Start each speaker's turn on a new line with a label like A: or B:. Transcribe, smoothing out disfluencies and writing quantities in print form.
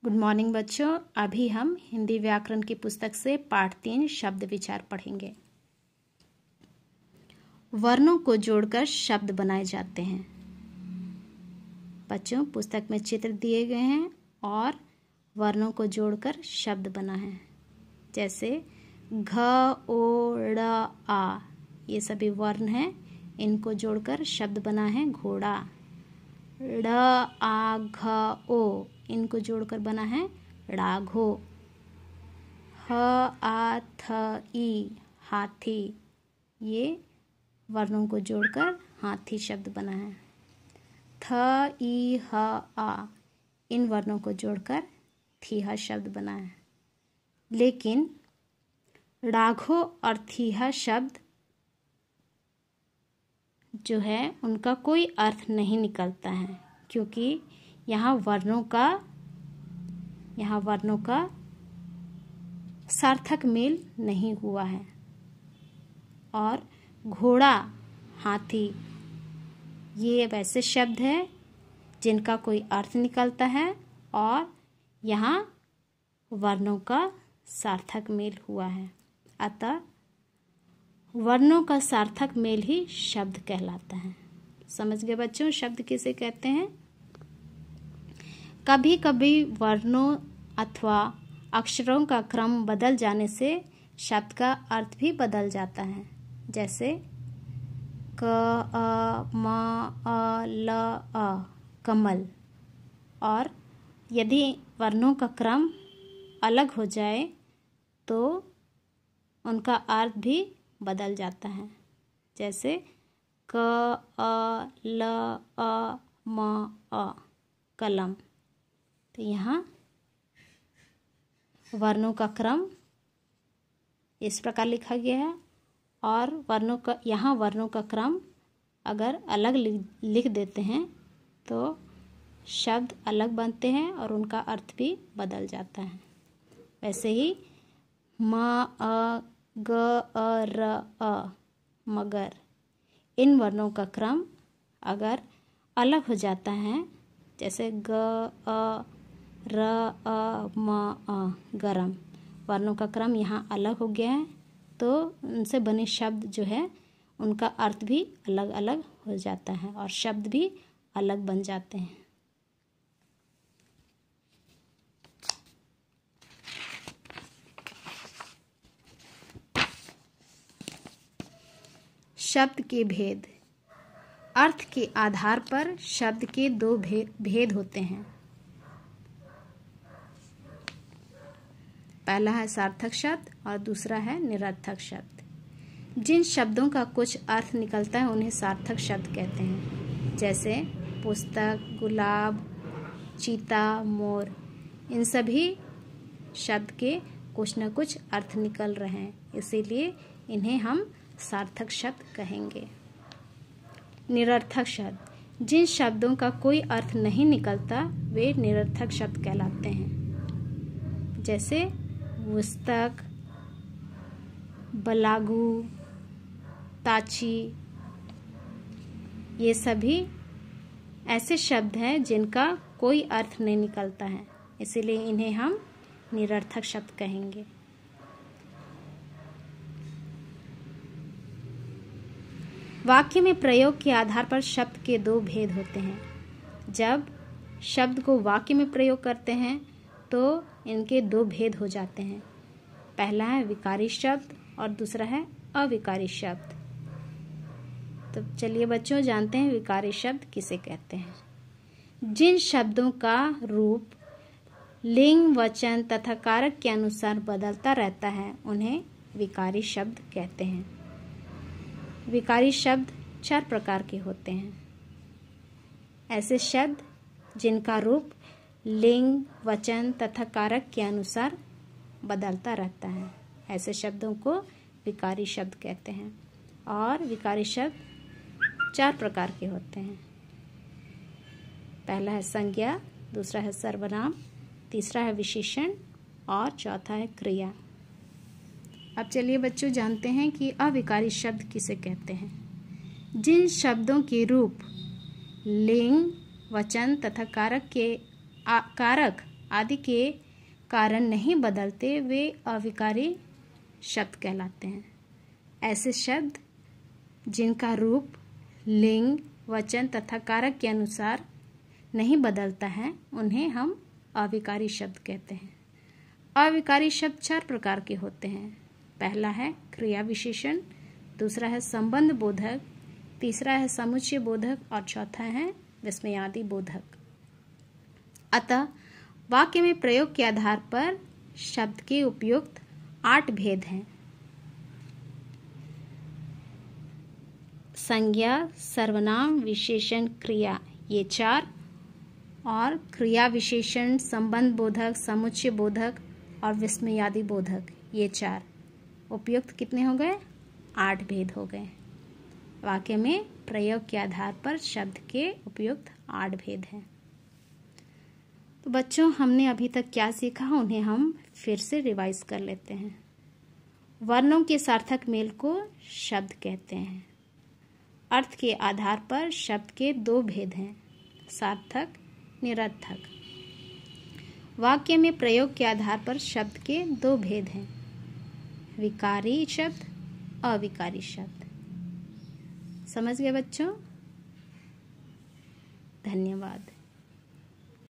A: Good morning बच्चों। अभी हम हिंदी व्याकरण की पुस्तक से पाठ 3 शब्द विचार पढ़ेंगे। वर्णों को जोड़कर शब्द बनाए जाते हैं। बच्चों, पुस्तक में चित्र दिए गए हैं और वर्णों को जोड़कर शब्द बना है। जैसे घ, ओ, ड़, आ, ये सभी वर्ण हैं। इनको जोड़कर शब्द बना है घोड़ा। ड़, आ, घ, ओ, इनको जोड़कर बना है राघो। ह, आ, थ, ई, हाथी, ये वर्णों को जोड़कर हाथी शब्द बना है। थ, ई, ह, आ, इन वर्णों को जोड़कर थीहा शब्द बना है। लेकिन राघो और थीहा शब्द जो है उनका कोई अर्थ नहीं निकलता है, क्योंकि यहाँ वर्णों का सार्थक मेल नहीं हुआ है। और घोड़ा, हाथी, ये वैसे शब्द हैं जिनका कोई अर्थ निकलता है और यहाँ वर्णों का सार्थक मेल हुआ है। अतः वर्णों का सार्थक मेल ही शब्द कहलाता है। समझ गए बच्चों, शब्द किसे कहते हैं? कभी कभी वर्णों अथवा अक्षरों का क्रम बदल जाने से शब्द का अर्थ भी बदल जाता है। जैसे क, अ, म, अ, ल, अ, कमल। और यदि वर्णों का क्रम अलग हो जाए तो उनका अर्थ भी बदल जाता है। जैसे क, अ, ल, अ, म, अ, कलम। तो यहाँ वर्णों का क्रम इस प्रकार लिखा गया है और यहाँ वर्णों का क्रम अगर अलग लिख देते हैं तो शब्द अलग बनते हैं और उनका अर्थ भी बदल जाता है। वैसे ही म, अ, ग, अ, र, अ, मगर, इन वर्णों का क्रम अगर अलग हो जाता है, जैसे ग, अ, र, अ, म, अ, गरम, वर्णों का क्रम यहाँ अलग हो गया है तो उनसे बने शब्द जो है उनका अर्थ भी अलग अलग हो जाता है और शब्द भी अलग बन जाते हैं। शब्द के भेद। अर्थ के आधार पर शब्द के दो भेद होते हैं। पहला है सार्थक शब्द और दूसरा है निरर्थक शब्द। जिन शब्दों का कुछ अर्थ निकलता है उन्हें सार्थक शब्द कहते हैं। जैसे पुस्तक, गुलाब, चीता, मोर, इन सभी शब्द के कुछ न कुछ अर्थ निकल रहे हैं, इसीलिए इन्हें हम सार्थक शब्द कहेंगे। निरर्थक शब्द। जिन शब्दों का कोई अर्थ नहीं निकलता वे निरर्थक शब्द कहलाते हैं। जैसे पुस्तक, बलागु, ताची, ये सभी ऐसे शब्द हैं जिनका कोई अर्थ नहीं निकलता है, इसीलिए इन्हें हम निरर्थक शब्द कहेंगे। वाक्य में प्रयोग के आधार पर शब्द के दो भेद होते हैं। जब शब्द को वाक्य में प्रयोग करते हैं तो इनके दो भेद हो जाते हैं। पहला है विकारी शब्द और दूसरा है अविकारी शब्द। तो चलिए बच्चों, जानते हैं विकारी शब्द किसे कहते हैं। जिन शब्दों का रूप लिंग, वचन तथा कारक के अनुसार बदलता रहता है उन्हें विकारी शब्द कहते हैं। विकारी शब्द 4 प्रकार के होते हैं। ऐसे शब्द जिनका रूप लिंग, वचन तथा कारक के अनुसार बदलता रहता है, ऐसे शब्दों को विकारी शब्द कहते हैं। और विकारी शब्द 4 प्रकार के होते हैं। पहला है संज्ञा, दूसरा है सर्वनाम, तीसरा है विशेषण और चौथा है क्रिया। अब चलिए बच्चों, जानते हैं कि अविकारी शब्द किसे कहते हैं। जिन शब्दों के रूप लिंग, वचन तथा कारक आदि के कारण नहीं बदलते वे अविकारी शब्द कहलाते हैं। ऐसे शब्द जिनका रूप, लिंग, वचन तथा कारक के अनुसार नहीं बदलता है उन्हें हम अविकारी शब्द कहते हैं। अविकारी शब्द 4 प्रकार के होते हैं। पहला है क्रिया विशेषण, दूसरा है संबंध बोधक, तीसरा है समुच्चय बोधक और चौथा है विस्मयादि बोधक। अतः वाक्य में प्रयोग के आधार पर शब्द के उपयुक्त 8 भेद हैं। संज्ञा, सर्वनाम, विशेषण, क्रिया, ये 4, और क्रिया विशेषण, संबंध बोधक, समुच्चय बोधक और विस्मयादि बोधक, ये 4 उपयुक्त कितने हो गए? 8 भेद हो गए। वाक्य में प्रयोग के आधार पर शब्द के उपयुक्त 8 भेद हैं। तो बच्चों, हमने अभी तक क्या सीखा उन्हें हम फिर से रिवाइज कर लेते हैं। वर्णों के सार्थक मेल को शब्द कहते हैं। अर्थ के आधार पर शब्द के 2 भेद हैं, सार्थक, निरर्थक। वाक्य में प्रयोग के आधार पर शब्द के 2 भेद हैं, विकारी शब्द, अविकारी शब्द। समझ गए बच्चों? धन्यवाद।